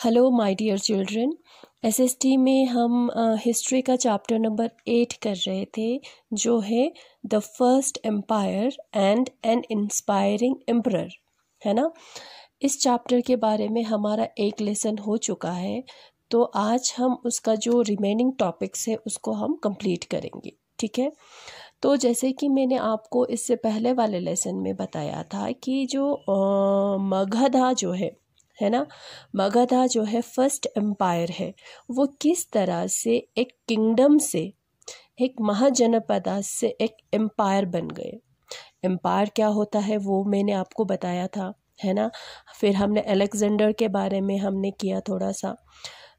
Hello my dear children. SST में हम history का चैप्टर नंबर 8 कर रहे थे, जो है the first empire and an inspiring emperor, है ना। इस चैप्टर के बारे में हमारा एक लेसन हो चुका है, तो आज हम उसका जो रिमेनिंग टॉपिक्स है उसको हम कंप्लीट करेंगे, ठीक है। तो जैसे कि मैंने आपको इससे पहले वाले लेसन में बताया था कि जो मगधा जो है ना, मगधा जो है फर्स्ट एम्पायर है, वो किस तरह से एक किंगडम से, एक महाजनपद से एक एम्पायर बन गए। एम्पायर क्या होता है वो मैंने आपको बताया था, है ना। फिर हमने अलेक्जेंडर के बारे में हमने किया थोड़ा सा।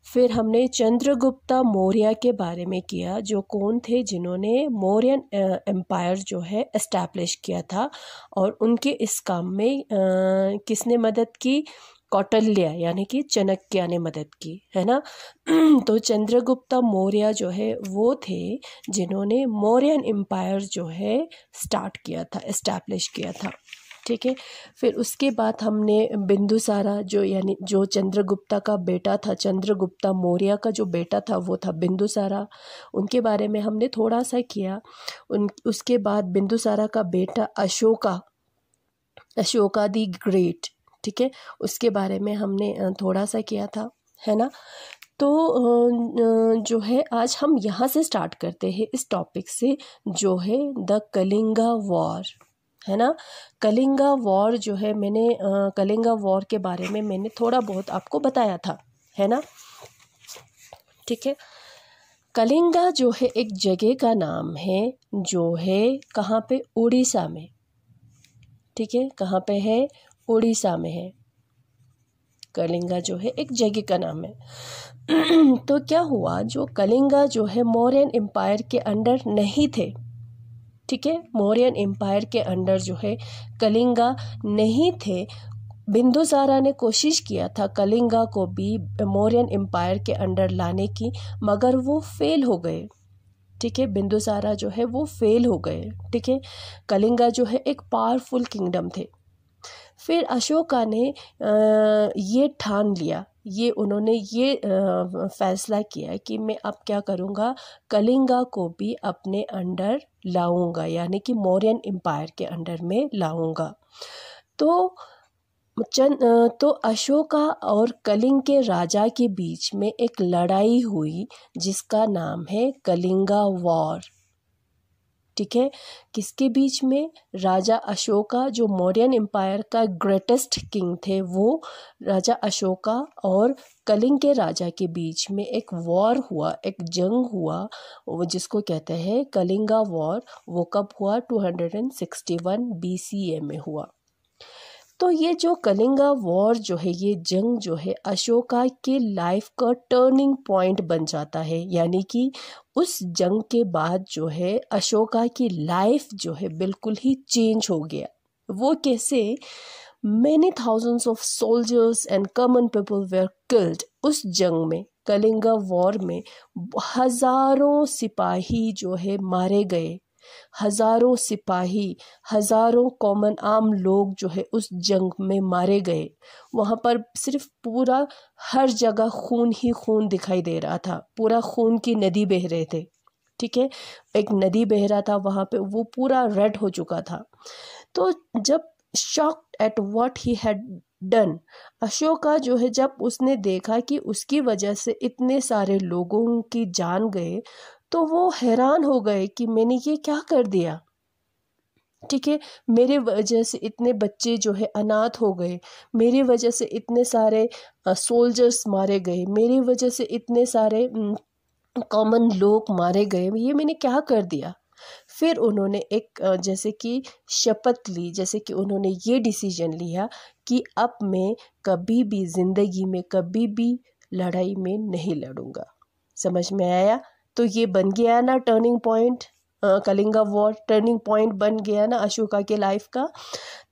फिर हमने चंद्रगुप्त मौर्य के बारे में किया, जो कौन थे जिन्होंने मौर्यन एम्पायर जो है एस्टैब्लिश किया था, और उनके इस काम में किसने मदद की, कौटिल्य यानी कि चाणक्य ने मदद की, है ना। तो चंद्रगुप्त मौर्य जो है वो थे जिन्होंने मौर्यन एम्पायर जो है स्टार्ट किया था, एस्टैब्लिश किया था, ठीक है। फिर उसके बाद हमने बिंदुसारा जो यानी जो चंद्रगुप्त का बेटा था, चंद्रगुप्त मौर्य का जो बेटा था वो था बिंदुसारा, उनके बारे में हमने थोड़ा सा किया। उसके बाद बिंदुसारा का बेटा अशोका, अशोका दी ग्रेट, ठीक है, उसके बारे में हमने थोड़ा सा किया था, है ना। तो जो है आज हम यहाँ से स्टार्ट करते हैं इस टॉपिक से, जो है द कलिंगा वॉर, है ना। कलिंगा वॉर जो है, मैंने कलिंगा वॉर के बारे में मैंने थोड़ा बहुत आपको बताया था, है ना, ठीक है। कलिंगा जो है एक जगह का नाम है, जो है कहाँ पे, उड़ीसा में, ठीक है। कहाँ पे है, उड़ीसा में है। कलिंगा जो है एक जगह का नाम है। तो क्या हुआ, जो कलिंगा जो है मौर्यन एम्पायर के अंडर नहीं थे, ठीक है। मौर्यन एम्पायर के अंडर जो है कलिंगा नहीं थे। बिंदुसारा ने कोशिश किया था कलिंगा को भी मौर्यन एम्पायर के अंडर लाने की, मगर वो फेल हो गए, ठीक है। बिंदुसारा जो है वो फेल हो गए, ठीक है। कलिंगा जो है एक पावरफुल किंगडम थे। फिर अशोका ने ये ठान लिया, ये उन्होंने ये फैसला किया कि मैं अब क्या करूँगा, कलिंगा को भी अपने अंडर लाऊंगा, यानी कि मौर्यन एम्पायर के अंडर में लाऊंगा। तो अशोका और कलिंग के राजा के बीच में एक लड़ाई हुई, जिसका नाम है कलिंगा वॉर, ठीक है। किसके बीच में, राजा अशोका जो मौर्यन एम्पायर का ग्रेटेस्ट किंग थे, वो राजा अशोका और कलिंग के राजा के बीच में एक वॉर हुआ, एक जंग हुआ, वो जिसको कहते हैं कलिंगा वॉर। वो कब हुआ, 261 BCE में हुआ। तो ये जो कलिंगा वॉर जो है, ये जंग जो है अशोका के लाइफ का टर्निंग पॉइंट बन जाता है, यानी कि उस जंग के बाद जो है अशोका की लाइफ जो है बिल्कुल ही चेंज हो गया। वो कैसे, many thousands of soldiers and common people where killed. उस जंग में, कलिंगा वॉर में हजारों सिपाही जो है मारे गए, हजारों सिपाही, हजारों कॉमन आम लोग जो है उस जंग में मारे गए। वहाँ पर सिर्फ पूरा हर जगह खून ही खून दिखाई दे रहा था, पूरा खून की नदी बह रहे थे, ठीक है। एक नदी बह रहा था वहाँ पे, वो पूरा रेड हो चुका था। तो जब shocked at what he had done, Ashoka जो है जब उसने देखा कि उसकी वजह से इतने सारे लोगों की जान गए, तो वो हैरान हो गए कि मैंने ये क्या कर दिया, ठीक है। मेरे वजह से इतने बच्चे जो है अनाथ हो गए, मेरी वजह से इतने सारे सोल्जर्स मारे गए, मेरी वजह से इतने सारे कॉमन लोग मारे गए, ये मैंने क्या कर दिया। फिर उन्होंने एक जैसे कि शपथ ली, जैसे कि उन्होंने ये डिसीजन लिया कि अब मैं कभी भी ज़िंदगी में कभी भी लड़ाई में नहीं लड़ूंगा। समझ में आया। तो ये बन गया ना turning point, Kalinga war turning point बन गया ना अशोका के लाइफ का।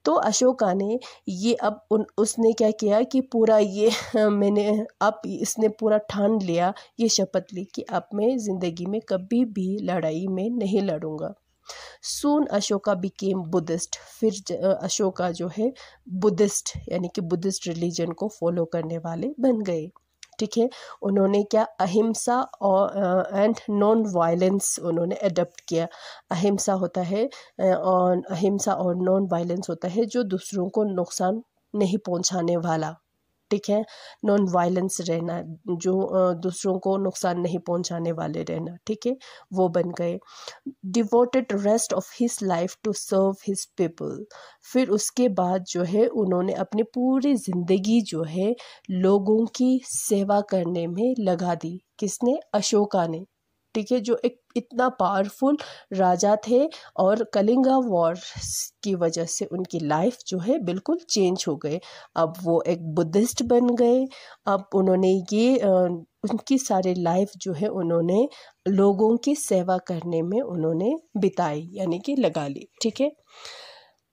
तो अशोका ने ये अब उसने क्या किया कि पूरा ये मैंने अब इसने पूरा ठान लिया, ये शपथ ली कि अब मैं ज़िंदगी में कभी भी लड़ाई में नहीं लड़ूंगा। सून अशोका बिकेम बुद्धिस्ट। फिर अशोका जो है बुद्धिस्ट यानी कि बुद्धिस्ट रिलीजन को फॉलो करने वाले बन गए। ठीक है। उन्होंने क्या, अहिंसा और एंड नॉन वायलेंस उन्होंने अडॉप्ट किया। अहिंसा होता है और अहिंसा और नॉन वायलेंस होता है जो दूसरों को नुकसान नहीं पहुंचाने वाला, ठीक है। नॉन वायलेंस रहना, जो दूसरों को नुकसान नहीं पहुंचाने वाले रहना, ठीक है, वो बन गए। Devoted rest of his life to serve his people. फिर उसके बाद जो है उन्होंने अपनी पूरी ज़िंदगी जो है लोगों की सेवा करने में लगा दी। किसने? अशोका ने, ठीक है, जो एक इतना पावरफुल राजा थे और कलिंगा वॉर की वजह से उनकी लाइफ जो है बिल्कुल चेंज हो गए। अब वो एक बुद्धिस्ट बन गए। अब उन्होंने ये उनकी सारी लाइफ जो है उन्होंने लोगों की सेवा करने में उन्होंने बिताई, यानी कि लगा ली, ठीक है।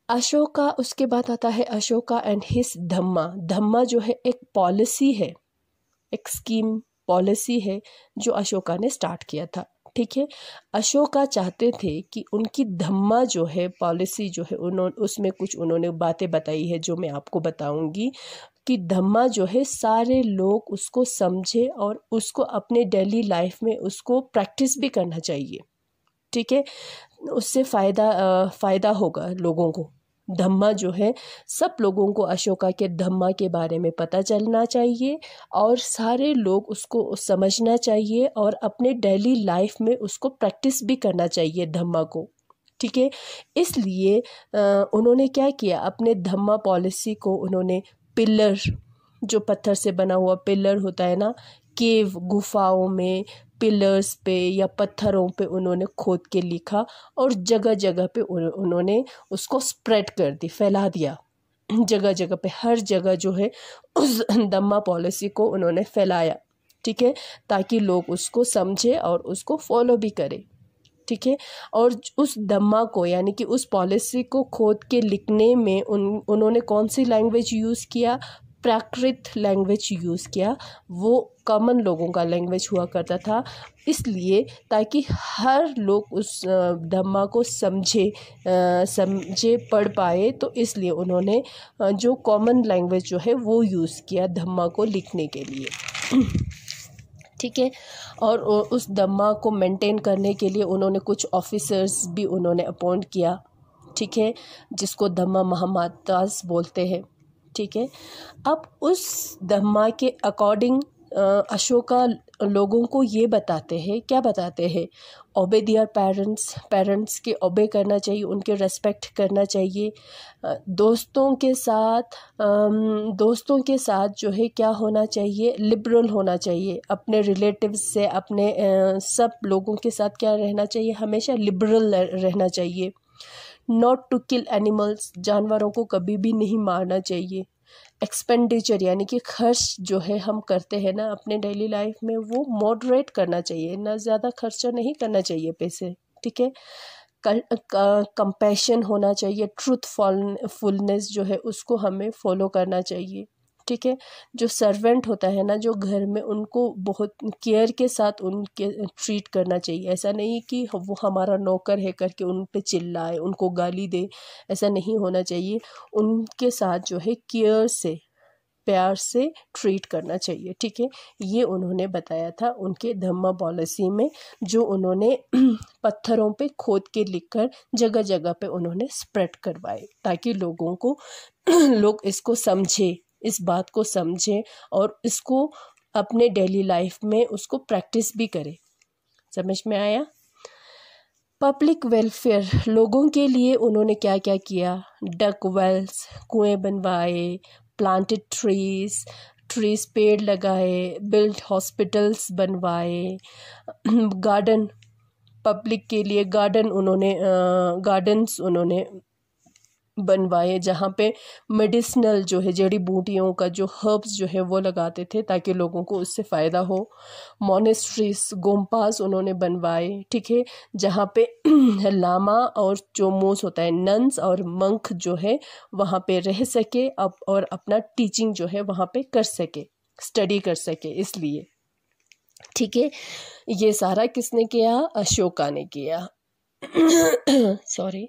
अशोका, उसके बाद आता है अशोका एंड हिज धम्मा। धम्मा जो है एक पॉलिसी है, एक स्कीम पॉलिसी है जो अशोका ने स्टार्ट किया था, ठीक है। अशोका चाहते थे कि उनकी धम्मा जो है पॉलिसी जो है उसमें कुछ उन्होंने बातें बताई है जो मैं आपको बताऊंगी कि धम्मा जो है सारे लोग उसको समझे और उसको अपने डेली लाइफ में उसको प्रैक्टिस भी करना चाहिए, ठीक है। उससे फ़ायदा होगा लोगों को। धम्मा जो है सब लोगों को अशोका के धम्मा के बारे में पता चलना चाहिए और सारे लोग उसको समझना चाहिए और अपने डेली लाइफ में उसको प्रैक्टिस भी करना चाहिए धम्मा को, ठीक है। इसलिए उन्होंने क्या किया, अपने धम्मा पॉलिसी को उन्होंने पिलर, जो पत्थर से बना हुआ पिलर होता है ना, केव, गुफाओं में पिलर्स पे या पत्थरों पे उन्होंने खोद के लिखा और जगह जगह पे उन्होंने उसको स्प्रेड कर दी, फैला दिया जगह जगह पे, हर जगह जो है उस धम्मा पॉलिसी को उन्होंने फैलाया, ठीक है, ताकि लोग उसको समझे और उसको फॉलो भी करें, ठीक है। और उस धम्मा को यानी कि उस पॉलिसी को खोद के लिखने में उन्होंने कौन सी लैंग्वेज यूज़ किया? प्राकृत लैंग्वेज यूज़ किया। वो कॉमन लोगों का लैंग्वेज हुआ करता था, इसलिए ताकि हर लोग उस धम्मा को समझे पढ़ पाए, तो इसलिए उन्होंने जो कॉमन लैंग्वेज जो है वो यूज़ किया धम्मा को लिखने के लिए, ठीक है। और उस धम्मा को मेंटेन करने के लिए उन्होंने कुछ ऑफिसर्स भी उन्होंने अपॉइंट किया, ठीक है, जिसको धम्मा महामातास बोलते हैं, ठीक है। अब उस धम्मा के अकॉर्डिंग अशोका लोगों को ये बताते हैं, क्या बताते हैं? ओबे दियर पेरेंट्स के ओबे करना चाहिए, उनके रेस्पेक्ट करना चाहिए। दोस्तों के साथ जो है क्या होना चाहिए? लिबरल होना चाहिए। अपने रिलेटिव्स से, अपने सब लोगों के साथ क्या रहना चाहिए? हमेशा लिबरल रहना चाहिए। नॉट टू किल एनिमल्स, जानवरों को कभी भी नहीं मारना चाहिए। एक्सपेंडिचर यानी कि खर्च जो है हम करते हैं ना अपने डेली लाइफ में, वो मॉडरेट करना चाहिए, ना ज़्यादा खर्चा नहीं करना चाहिए पैसे, ठीक है। कंपैशन होना चाहिए। ट्रूथफुलनेस जो है उसको हमें फॉलो करना चाहिए, ठीक है। जो सर्वेंट होता है ना, जो घर में, उनको बहुत केयर के साथ उनके ट्रीट करना चाहिए। ऐसा नहीं कि वो हमारा नौकर है करके उन पे चिल्लाए, उनको गाली दे, ऐसा नहीं होना चाहिए। उनके साथ जो है केयर से, प्यार से ट्रीट करना चाहिए, ठीक है। ये उन्होंने बताया था उनके धम्मा पॉलिसी में, जो उन्होंने पत्थरों पे खोद के लिखकर जगह जगह पे उन्होंने स्प्रेड करवाए, ताकि लोगों को लोग इसको समझे, इस बात को समझें और इसको अपने डेली लाइफ में उसको प्रैक्टिस भी करें। समझ में आया? पब्लिक वेलफेयर, लोगों के लिए उन्होंने क्या क्या किया? डक वेल्स, कुएं बनवाए, प्लांटेड ट्रीज पेड़ लगाए, बिल्ड हॉस्पिटल्स बनवाए, गार्डन, पब्लिक के लिए गार्डन्स उन्होंने बनवाए, जहाँ पे मेडिसिनल जो है जड़ी बूटियों का जो हर्ब्स जो है वो लगाते थे ताकि लोगों को उससे फ़ायदा हो। मोनेस्ट्रीज, गोम्पास उन्होंने बनवाए, ठीक है, जहाँ पे लामा और जो मोस होता है, नन्स और मंक जो है वहाँ पे रह सके और अपना टीचिंग जो है वहाँ पे कर सके, स्टडी कर सके, इसलिए, ठीक है। ये सारा किसने किया? अशोका ने किया। सॉरी।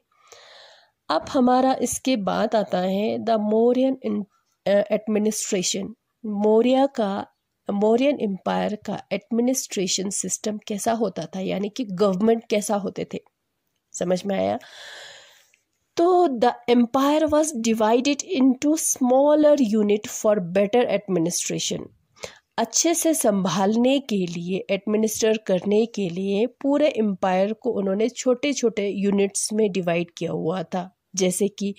अब हमारा इसके बाद आता है द मौर्यन एडमिनिस्ट्रेशन। मौर्य का मौर्यन एम्पायर का एडमिनिस्ट्रेशन सिस्टम कैसा होता था, यानी कि गवर्नमेंट कैसा होते थे, समझ में आया। तो the empire was divided into smaller unit for better administration. अच्छे से संभालने के लिए, एडमिनिस्टर करने के लिए पूरे एम्पायर को उन्होंने छोटे छोटे यूनिट्स में डिवाइड किया हुआ था, जैसे कि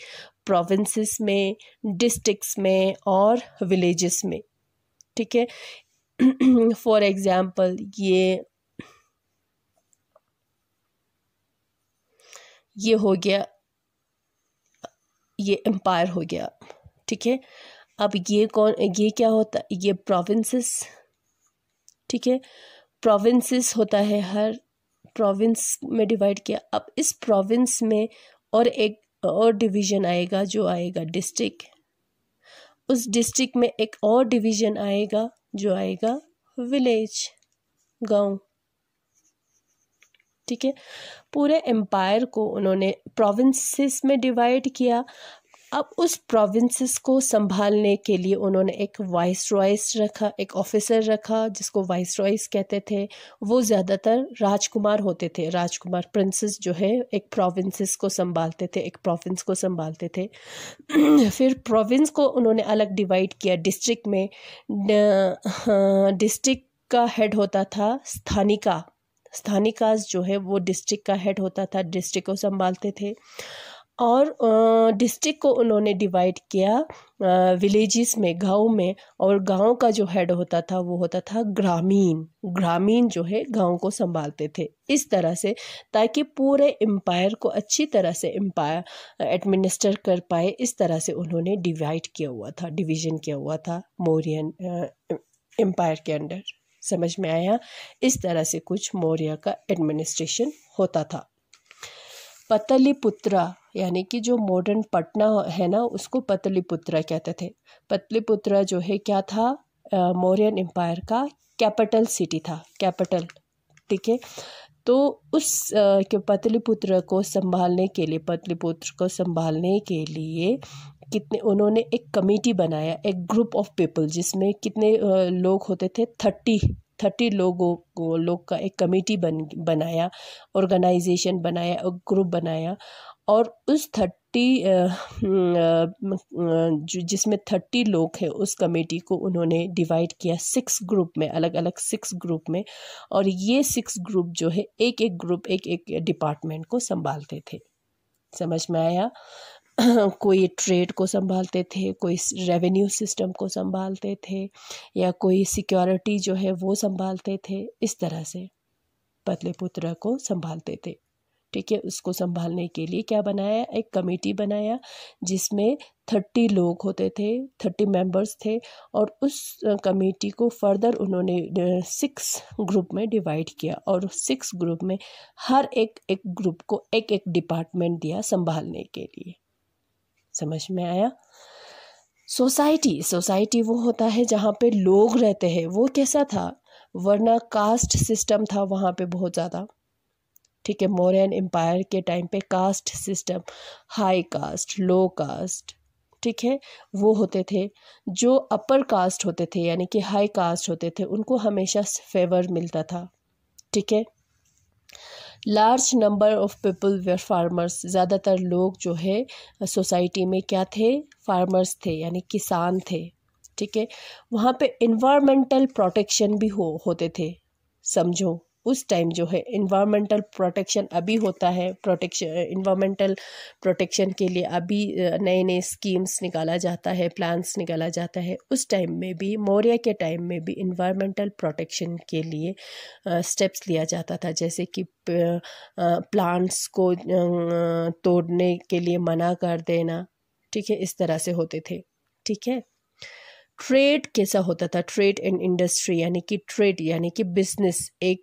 प्रोविंसेस में, डिस्ट्रिक्ट्स में और विलेजेस में, ठीक है। फॉर एग्जाम्पल ये हो गया, ये एम्पायर हो गया, ठीक है। अब ये क्या होता है, ये प्रोविंसेस, ठीक है। प्रोविंसेस होता है, हर प्रोविंस में डिवाइड किया। अब इस प्रोविंस में और एक और डिवीजन आएगा, जो आएगा डिस्ट्रिक्ट। उस डिस्ट्रिक्ट में एक और डिवीजन आएगा, जो आएगा विलेज, गांव, ठीक है। पूरे एम्पायर को उन्होंने प्रोविंसेस में डिवाइड किया। अब उस प्रोविंसेस को संभालने के लिए उन्होंने एक वाइसरॉयस रखा, एक ऑफिसर रखा जिसको वाइसरॉयस कहते थे। वो ज़्यादातर राजकुमार होते थे, राजकुमार प्रिंसेस जो है एक प्रोविंसेस को संभालते थे, एक प्रोविंस को संभालते थे। फिर प्रोविंस को उन्होंने अलग डिवाइड किया डिस्ट्रिक्ट में। डिस्ट्रिक्ट का हेड होता था स्थानिका, स्थानिकास जो है वो डिस्ट्रिक्ट का हेड होता था, डिस्ट्रिक्ट को संभालते थे। और डिस्ट्रिक्ट को उन्होंने डिवाइड किया विलेजेस में, गांव में, और गांव का जो हेड होता था वो होता था ग्रामीण। ग्रामीण जो है गांव को संभालते थे, इस तरह से, ताकि पूरे एम्पायर को अच्छी तरह से एम्पायर एडमिनिस्टर कर पाए। इस तरह से उन्होंने डिवाइड किया हुआ था, डिवीजन किया हुआ था मौर्यन एम्पायर के अंडर, समझ में आया। इस तरह से कुछ मौर्य का एडमिनिस्ट्रेशन होता था। पतलीपुत्रा, यानी कि जो मॉडर्न पटना है ना, उसको पतलीपुत्रा कहते थे। पतलीपुत्रा जो है क्या था, मौर्यन एम्पायर का कैपिटल सिटी था, कैपिटल, ठीक है। तो उस पतलीपुत्र को संभालने के लिए, पतलीपुत्र को संभालने के लिए कितने, उन्होंने एक कमेटी बनाया, एक ग्रुप ऑफ पीपल, जिसमें कितने लोग होते थे, 30 लोग का एक कमेटी बनाया, ऑर्गेनाइजेशन बनाया, एक ग्रुप बनाया। और उस 30 जिसमें 30 लोग हैं, उस कमेटी को उन्होंने डिवाइड किया 6 ग्रुप में, अलग अलग 6 ग्रुप में। और ये 6 ग्रुप जो है एक एक ग्रुप एक एक डिपार्टमेंट को संभालते थे, समझ में आया। कोई ट्रेड को संभालते थे, कोई रेवेन्यू सिस्टम को संभालते थे, या कोई सिक्योरिटी जो है वो संभालते थे। इस तरह से पतलीपुत्र को संभालते थे, ठीक है। उसको संभालने के लिए क्या बनाया, एक कमेटी बनाया जिसमें 30 लोग होते थे, 30 मेंबर्स थे। और उस कमेटी को फर्दर उन्होंने 6 ग्रुप में डिवाइड किया, और 6 ग्रुप में हर एक ग्रुप को एक एक डिपार्टमेंट दिया संभालने के लिए, समझ में आया। सोसाइटी वो होता है जहाँ पे लोग रहते हैं, वो कैसा था, वरना कास्ट सिस्टम था वहाँ पे बहुत ज़्यादा, ठीक है। मौर्यन एम्पायर के टाइम पे कास्ट सिस्टम, हाई कास्ट, लो कास्ट, ठीक है, वो होते थे। जो अपर कास्ट होते थे, यानी कि हाई कास्ट होते थे, उनको हमेशा फेवर मिलता था, ठीक है। Large number of people were farmers, ज़्यादातर लोग जो है सोसाइटी में क्या थे, फार्मर्स थे, यानी किसान थे, ठीक है। वहाँ पे इन्वायरमेंटल प्रोटेक्शन भी होते थे, समझो। उस टाइम जो है इन्वायरमेंटल प्रोटेक्शन अभी होता है, इन्वायरमेंटल प्रोटेक्शन के लिए अभी नए नए स्कीम्स निकाला जाता है, प्लान्स निकाला जाता है। उस टाइम में भी, मौर्य के टाइम में भी इन्वायरमेंटल प्रोटेक्शन के लिए स्टेप्स लिया जाता था, जैसे कि प्लांट्स को तोड़ने के लिए मना कर देना, ठीक है, इस तरह से होते थे, ठीक है। ट्रेड कैसा होता था, ट्रेड एंड इंडस्ट्री, यानी कि ट्रेड यानी कि बिजनेस, एक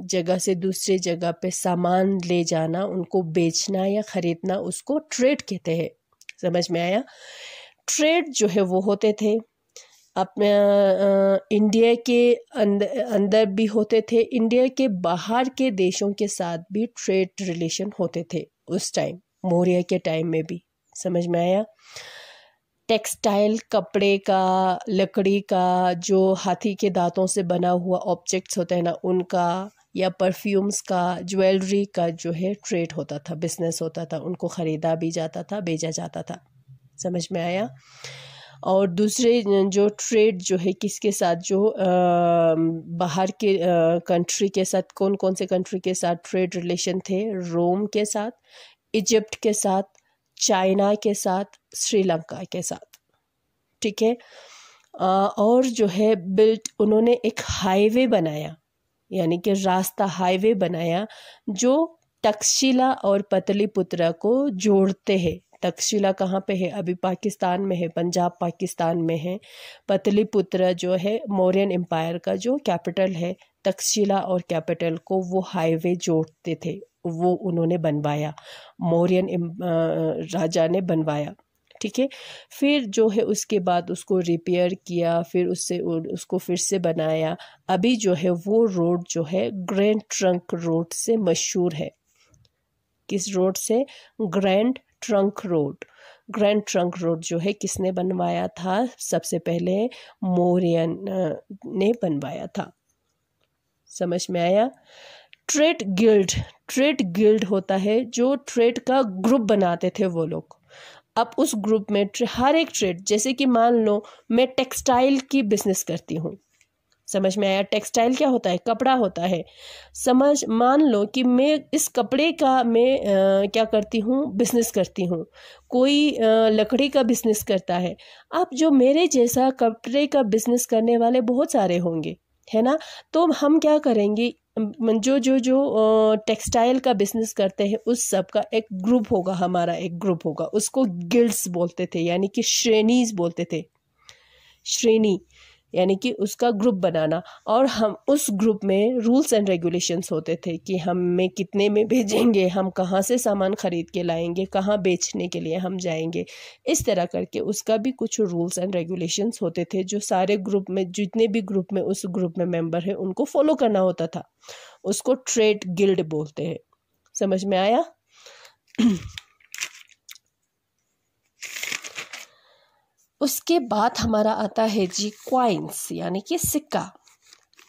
जगह से दूसरे जगह पे सामान ले जाना, उनको बेचना या ख़रीदना, उसको ट्रेड कहते हैं, समझ में आया। ट्रेड जो है वो होते थे अपने इंडिया के अंदर भी होते थे, इंडिया के बाहर के देशों के साथ भी ट्रेड रिलेशन होते थे उस टाइम, मौर्य के टाइम में भी, समझ में आया। टेक्सटाइल, कपड़े का, लकड़ी का, जो हाथी के दांतों से बना हुआ ऑब्जेक्ट्स होते हैं ना उनका, या परफ्यूम्स का, ज्वेलरी का जो है ट्रेड होता था, बिजनेस होता था, उनको ख़रीदा भी जाता था, बेचा जाता था। समझ में आया। और दूसरे जो ट्रेड जो है किसके साथ, जो बाहर के कंट्री के साथ, कौन कौन से कंट्री के साथ ट्रेड रिलेशन थे? रोम के साथ, इजिप्ट के साथ, चाइना के साथ, श्रीलंका के साथ। ठीक है। और जो है उन्होंने एक हाईवे बनाया, यानी कि रास्ता, हाईवे बनाया जो तक्षशिला और पतलीपुत्रा को जोड़ते हैं। तक्षशिला कहाँ पे है? अभी पाकिस्तान में है, पंजाब पाकिस्तान में है। पतलीपुत्रा जो है मौर्यन एम्पायर का जो कैपिटल है, तक्षशिला और कैपिटल को वो हाईवे जोड़ते थे, वो उन्होंने बनवाया, मौर्यन राजा ने बनवाया। ठीक है। फिर जो है उसके बाद उसको रिपेयर किया, फिर उसको फिर से बनाया। अभी जो है वो रोड जो है ग्रैंड ट्रंक रोड से मशहूर है। किस रोड से? Grand trunk road. Grand trunk road जो है किसने बनवाया था? सबसे पहले मौर्यन ने बनवाया था। समझ में आया। ट्रेड गिल्ड होता है जो ट्रेड का ग्रुप बनाते थे वो लोग। अब उस ग्रुप में हर एक ट्रेड, जैसे कि मान लो मैं टेक्सटाइल की बिजनेस करती हूँ। समझ में आया। टेक्सटाइल क्या होता है? कपड़ा होता है। मान लो कि मैं इस कपड़े का क्या करती हूँ? बिजनेस करती हूँ। कोई लकड़ी का बिजनेस करता है। अब जो मेरे जैसा कपड़े का बिजनेस करने वाले बहुत सारे होंगे, है ना। तो हम क्या करेंगे, जो टेक्सटाइल का बिजनेस करते हैं उस सब का एक ग्रुप होगा, हमारा एक ग्रुप होगा, उसको गिल्ड्स बोलते थे, यानी कि श्रेणीज बोलते थे। श्रेणी यानी कि उसका ग्रुप बनाना। और हम उस ग्रुप में रूल्स एंड रेगुलेशंस होते थे कि हमें कितने में भेजेंगे, हम कहाँ से सामान खरीद के लाएंगे, कहाँ बेचने के लिए हम जाएंगे, इस तरह करके उसका भी कुछ रूल्स एंड रेगुलेशंस होते थे, जो सारे ग्रुप में, जितने भी ग्रुप में उस ग्रुप में मेंबर है उनको फॉलो करना होता था। उसको ट्रेड गिल्ड बोलते हैं। समझ में आया। उसके बाद हमारा आता है जी कॉइन्स, यानी कि सिक्का।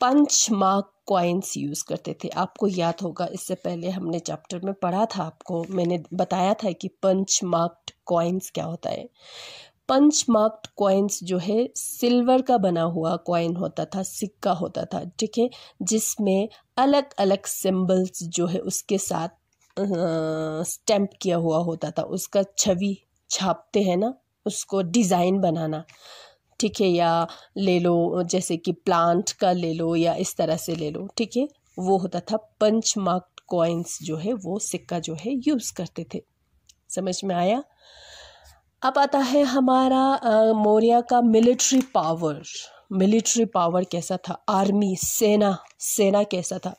पंच मार्क कॉइन्स यूज़ करते थे। आपको याद होगा, इससे पहले हमने चैप्टर में पढ़ा था, आपको मैंने बताया था कि पंच मार्क्ड कॉइन्स क्या होता है। पंच मार्क्ड कॉइन्स जो है सिल्वर का बना हुआ कॉइन होता था, सिक्का होता था। ठीक है। जिसमें अलग अलग सिंबल्स जो है उसके साथ स्टैम्प किया हुआ होता था, उसका छवि छापते हैं ना, उसको डिज़ाइन बनाना। ठीक है। या ले लो, जैसे कि प्लांट का ले लो या इस तरह से ले लो। ठीक है। वो होता था पंच मार्क्ड कॉइन्स जो है, वो सिक्का जो है यूज़ करते थे। समझ में आया। अब आता है हमारा मौर्य का मिलिट्री पावर। मिलिट्री पावर कैसा था? आर्मी, सेना कैसा था?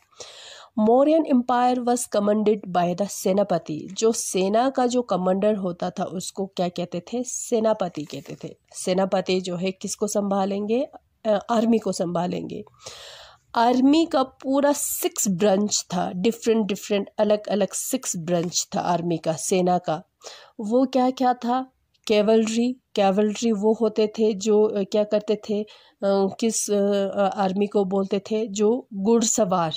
Mauryan empire was commanded by the सेनापति। जो सेना का जो कमांडर होता था उसको क्या कहते थे? सेनापति कहते थे। सेनापति जो है किसको संभालेंगे? आर्मी को संभालेंगे। आर्मी का पूरा 6 ब्रांच था, डिफरेंट अलग अलग 6 ब्रांच था आर्मी का, सेना का। वो क्या क्या था? कैवलरी वो होते थे जो क्या करते थे, किस आर्मी को बोलते थे? जो घुड़सवार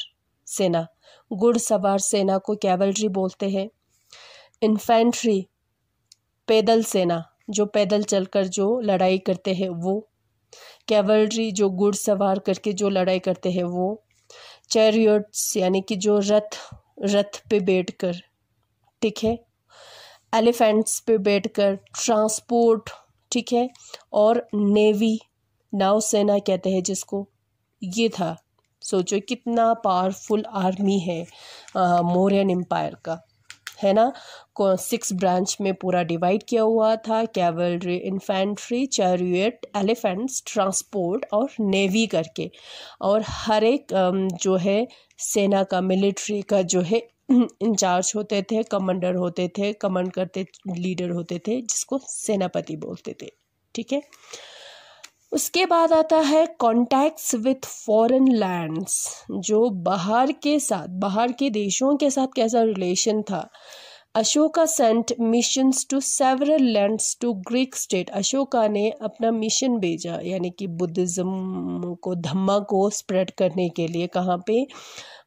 सेना, घुड़सवार सेना को कैवलरी बोलते हैं। इन्फेंट्री, पैदल सेना, जो पैदल चलकर जो लड़ाई करते हैं वो। कैवलरी, जो घुड़सवार करके जो लड़ाई करते हैं वो। चैरियट्स, यानी कि जो रथ पे बैठकर। ठीक है। एलिफेंट्स पे बैठकर, ट्रांसपोर्ट। ठीक है। और नेवी, नौसेना कहते हैं जिसको। ये था। सोचो कितना पावरफुल आर्मी है मौर्यन एम्पायर का, है ना। 6 ब्रांच में पूरा डिवाइड किया हुआ था, cavalry, infantry, chariot, elephants, transport और नेवी करके। और हर एक जो है सेना का, मिलिट्री का जो है इंचार्ज होते थे, कमांडर होते थे, कमांड करते लीडर होते थे, जिसको सेनापति बोलते थे। ठीक है। उसके बाद आता है कॉन्टैक्ट्स विथ फॉरेन लैंड्स। जो बाहर के देशों के साथ कैसा रिलेशन था। Ashoka sent missions to several lands to Greek state. Ashoka ने अपना मिशन भेजा, यानी कि बुद्धिज़्म को, धम्मा को स्प्रेड करने के लिए कहाँ पे,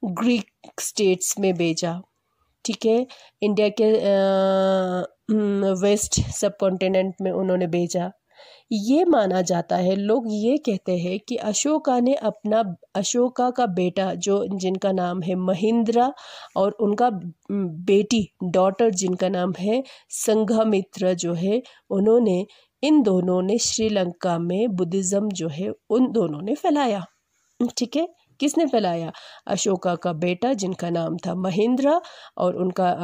ग्रीक स्टेट्स में भेजा। ठीक है, इंडिया के वेस्ट सब कॉन्टिनेंट में उन्होंने भेजा। ये माना जाता है, लोग ये कहते हैं कि अशोका का बेटा जो जिनका नाम है महिंद्रा, और उनका बेटी डॉटर जिनका नाम है संघमित्रा जो है, उन्होंने, इन दोनों ने श्रीलंका में बुद्धिज़्म जो है उन दोनों ने फैलाया। ठीक है, किसने फैलाया? अशोका का बेटा जिनका नाम था महिंद्रा, और उनका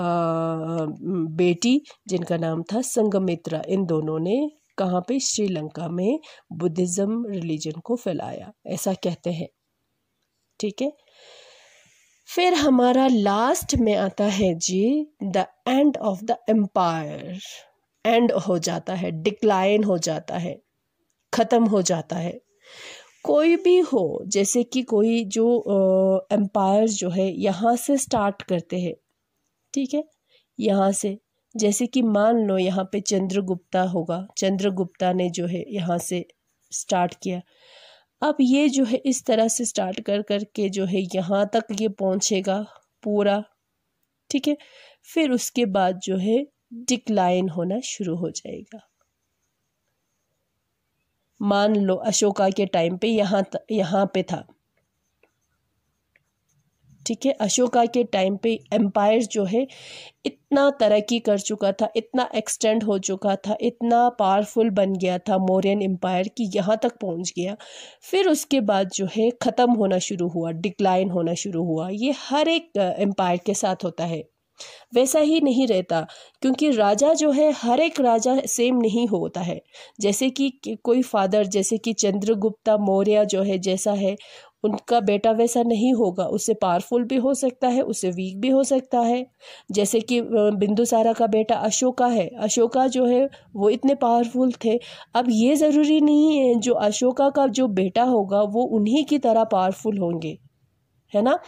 बेटी जिनका नाम था संघमित्रा, इन दोनों ने कहाँ पे, श्रीलंका में बुद्धिज़्म रिलीजन को फैलाया, ऐसा कहते हैं। ठीक है, फिर हमारा लास्ट में आता है जी the end of the empire. End हो जाता है, डिक्लाइन हो जाता है, ख़त्म हो जाता है। कोई भी हो, जैसे कि कोई जो एम्पायर जो है यहाँ से स्टार्ट करते हैं। ठीक है, यहाँ से, जैसे कि मान लो यहाँ पे चंद्रगुप्ता होगा, चंद्रगुप्ता ने जो है यहाँ से स्टार्ट किया। अब ये जो है इस तरह से स्टार्ट कर करके जो है यहाँ तक ये पहुँचेगा पूरा। ठीक है, फिर उसके बाद जो है डिक्लाइन होना शुरू हो जाएगा। मान लो अशोका के टाइम पे यहाँ पे था। ठीक है, अशोका के टाइम पे एम्पायर जो है इतना तरक्की कर चुका था, इतना एक्सटेंड हो चुका था, इतना पावरफुल बन गया था मौर्यन एम्पायर कि यहाँ तक पहुँच गया। फिर उसके बाद जो है ख़त्म होना शुरू हुआ, डिक्लाइन होना शुरू हुआ। ये हर एक एम्पायर के साथ होता है, वैसा ही नहीं रहता, क्योंकि राजा जो है हर एक राजा सेम नहीं होता है। जैसे कि कोई फादर, जैसे कि चंद्रगुप्ता मौर्य जो है जैसा है, उनका बेटा वैसा नहीं होगा, उससे पावरफुल भी हो सकता है, उससे वीक भी हो सकता है। जैसे कि बिंदुसारा का बेटा अशोका है, अशोका जो है वो इतने पावरफुल थे। अब ये ज़रूरी नहीं है जो अशोका का जो बेटा होगा वो उन्हीं की तरह पावरफुल होंगे, है ना।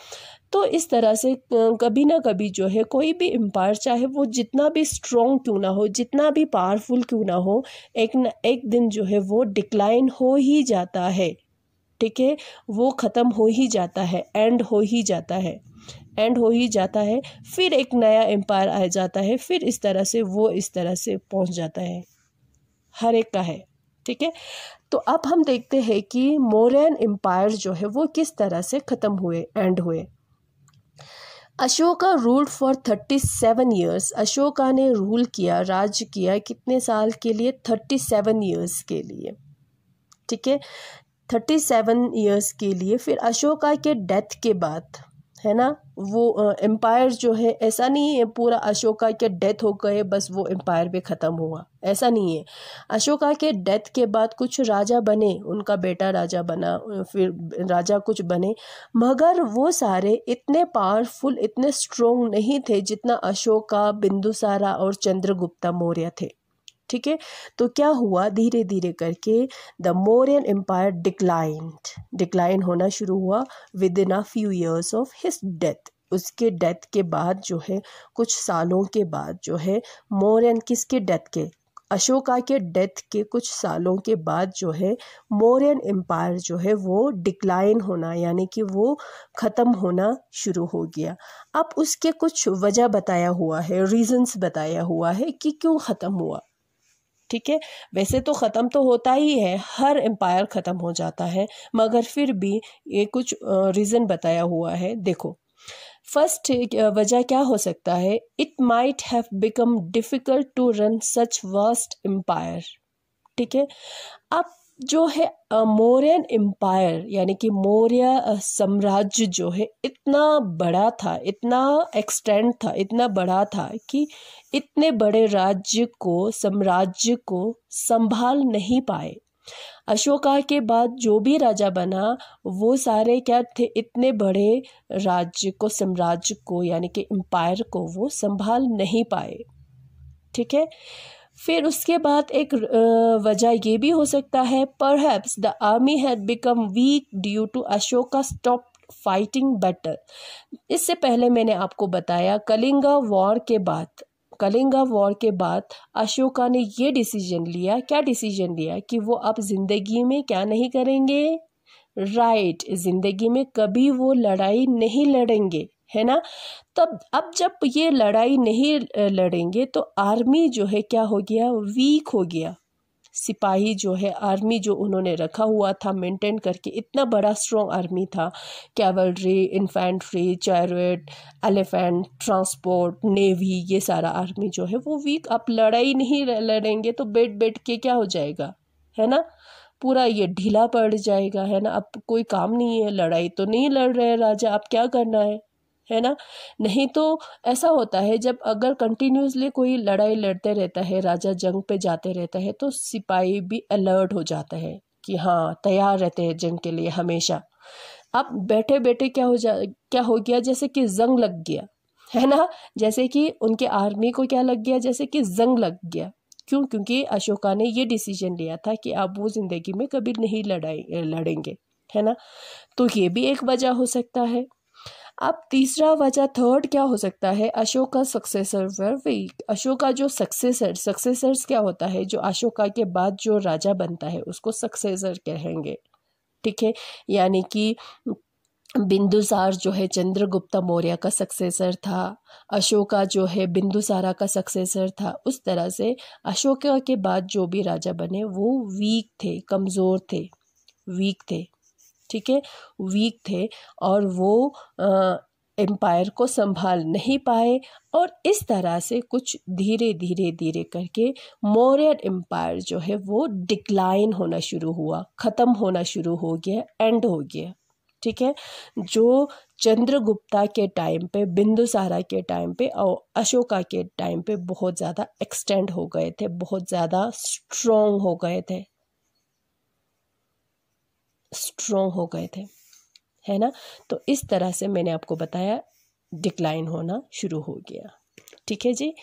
तो इस तरह से कभी ना कभी जो है कोई भी एम्पायर, चाहे वो जितना भी स्ट्रॉन्ग क्यों ना हो, जितना भी पावरफुल क्यों ना हो, एक न एक दिन जो है वो डिक्लाइन हो ही जाता है। ठीक है, वो ख़त्म हो ही जाता है, एंड हो ही जाता है, एंड हो ही जाता है। फिर एक नया एम्पायर आ जाता है, फिर इस तरह से वो इस तरह से पहुंच जाता है, हर एक का है। ठीक है, तो अब हम देखते हैं कि मौर्यन एम्पायर जो है वो किस तरह से ख़त्म हुए, एंड हुए। Ashoka ruled for 37 years. Ashoka ने रूल किया, राज्य किया, कितने साल के लिए? 37 ईयर्स के लिए। ठीक है, 37 ईयर्स के लिए। फिर अशोका के डेथ के बाद, है ना, वो एम्पायर जो है, ऐसा नहीं है पूरा अशोका के डेथ हो गए बस वो एम्पायर भी ख़त्म हुआ, ऐसा नहीं है। अशोका के डेथ के बाद कुछ राजा बने, उनका बेटा राजा बना, फिर राजा कुछ बने, मगर वो सारे इतने पावरफुल, इतने स्ट्रोंग नहीं थे जितना अशोका, बिंदुसारा और चंद्रगुप्ता मौर्य थे। ठीक है, तो क्या हुआ, धीरे धीरे करके द मौर्यन एम्पायर डिक्लाइन होना शुरू हुआ with in a few years of his death. उसके डेथ के बाद जो है, कुछ सालों के बाद जो है, मौर्यन, किसके डेथ के? अशोका के डेथ के कुछ सालों के बाद जो है मौर्यन एम्पायर जो है वो डिक्लाइन होना, यानी कि वो ख़त्म होना शुरू हो गया। अब उसके कुछ वजह बताया हुआ है, रीजंस बताया हुआ है कि क्यों ख़त्म हुआ। ठीक है, वैसे तो ख़त्म तो होता ही है, हर एम्पायर ख़त्म हो जाता है, मगर फिर भी ये कुछ रीज़न बताया हुआ है। देखो, फर्स्ट वजह क्या हो सकता है? It might have become difficult to run such vast empire. ठीक है, अब जो है मौर्यन एम्पायर, यानी कि मौर्य साम्राज्य जो है इतना बड़ा था, इतना एक्सटेंड था, इतना बड़ा था कि इतने बड़े राज्य को, साम्राज्य को संभाल नहीं पाए। अशोका के बाद जो भी राजा बना वो सारे क्या थे, इतने बड़े राज्य को, साम्राज्य को, यानी कि एम्पायर को वो संभाल नहीं पाए। ठीक है, फिर उसके बाद एक वजह ये भी हो सकता है, perhaps the army had become weak due to Ashoka stop fighting better. इससे पहले मैंने आपको बताया कलिंगा वॉर के बाद, कलिंगा वॉर के बाद अशोका ने ये डिसीजन लिया, क्या डिसीजन लिया, कि वो अब ज़िंदगी में क्या नहीं करेंगे, राइट, ज़िंदगी में कभी वो लड़ाई नहीं लड़ेंगे, है ना। तब अब जब ये लड़ाई नहीं लड़ेंगे तो आर्मी जो है क्या हो गया, वीक हो गया। सिपाही जो है, आर्मी जो उन्होंने रखा हुआ था मेंटेन करके, इतना बड़ा स्ट्रॉन्ग आर्मी था, cavalry, infantry, chariot, elephant, transport, navy, ये सारा आर्मी जो है वो वीक। अब लड़ाई नहीं लड़ेंगे तो बैठ बैठ के क्या हो जाएगा, है ना, पूरा ये ढीला पड़ जाएगा, है ना। अब कोई काम नहीं है, लड़ाई तो नहीं लड़ रहे राजा, अब क्या करना है ना। नहीं तो ऐसा होता है जब अगर कंटिन्यूसली कोई लड़ाई लड़ते रहता है, राजा जंग पे जाते रहता है, तो सिपाही भी अलर्ट हो जाता है कि हाँ तैयार रहते हैं जंग के लिए हमेशा। अब बैठे बैठे क्या हो गया, जैसे कि जंग लग गया, है ना, जैसे कि उनके आर्मी को क्या लग गया, जैसे कि जंग लग गया। क्यों, क्योंकि अशोका ने ये डिसीजन लिया था कि अब वो जिंदगी में कभी नहीं लड़ेंगे, है ना। तो ये भी एक वजह हो सकता है। अब तीसरा वजह, थर्ड क्या हो सकता है, अशोका सक्सेसर वर वीक। अशोका जो सक्सेसर्स क्या होता है, जो अशोका के बाद जो राजा बनता है उसको सक्सेसर कहेंगे, ठीक है। यानी कि बिंदुसार जो है चंद्रगुप्त मौर्य का सक्सेसर था, अशोका जो है बिंदुसारा का सक्सेसर था। उस तरह से अशोका के बाद जो भी राजा बने वो वीक थे, कमज़ोर थे, वीक थे, ठीक है, वीक थे, और वो एम्पायर को संभाल नहीं पाए। और इस तरह से कुछ धीरे धीरे धीरे करके मौर्य एम्पायर जो है वो डिक्लाइन होना शुरू हुआ, ख़त्म होना शुरू हो गया, एंड हो गया, ठीक है। जो चंद्रगुप्ता के टाइम पे, बिंदुसारा के टाइम पे और अशोका के टाइम पे बहुत ज़्यादा एक्सटेंड हो गए थे, बहुत ज़्यादा स्ट्रॉन्ग हो गए थे, है ना। तो इस तरह से मैंने आपको बताया डिक्लाइन होना शुरू हो गया, ठीक है जी।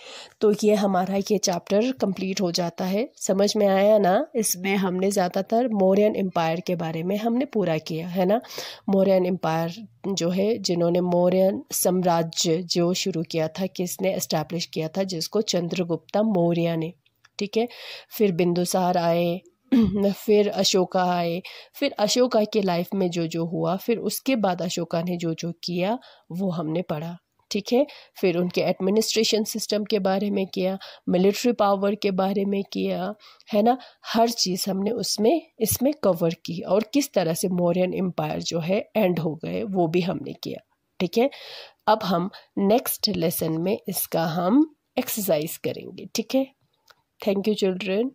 तो ये हमारा ये चैप्टर कंप्लीट हो जाता है, समझ में आया ना। इसमें हमने ज़्यादातर मौर्यन एम्पायर के बारे में हमने पूरा किया, है ना। मौर्यन एम्पायर जो है, जिन्होंने मौर्यन साम्राज्य जो शुरू किया था, किसने एस्टैब्लिश किया था, जिसको चंद्रगुप्त मौर्य ने, ठीक है। फिर बिंदुसार आए, फिर अशोका आए, फिर अशोका के लाइफ में जो जो हुआ, फिर उसके बाद अशोका ने जो जो किया वो हमने पढ़ा, ठीक है। फिर उनके एडमिनिस्ट्रेशन सिस्टम के बारे में किया, मिलिट्री पावर के बारे में किया, है ना। हर चीज़ हमने इसमें कवर की, और किस तरह से मौर्यन एम्पायर जो है एंड हो गए वो भी हमने किया, ठीक है। अब हम नेक्स्ट लेसन में इसका हम एक्सरसाइज करेंगे, ठीक है। Thank you children.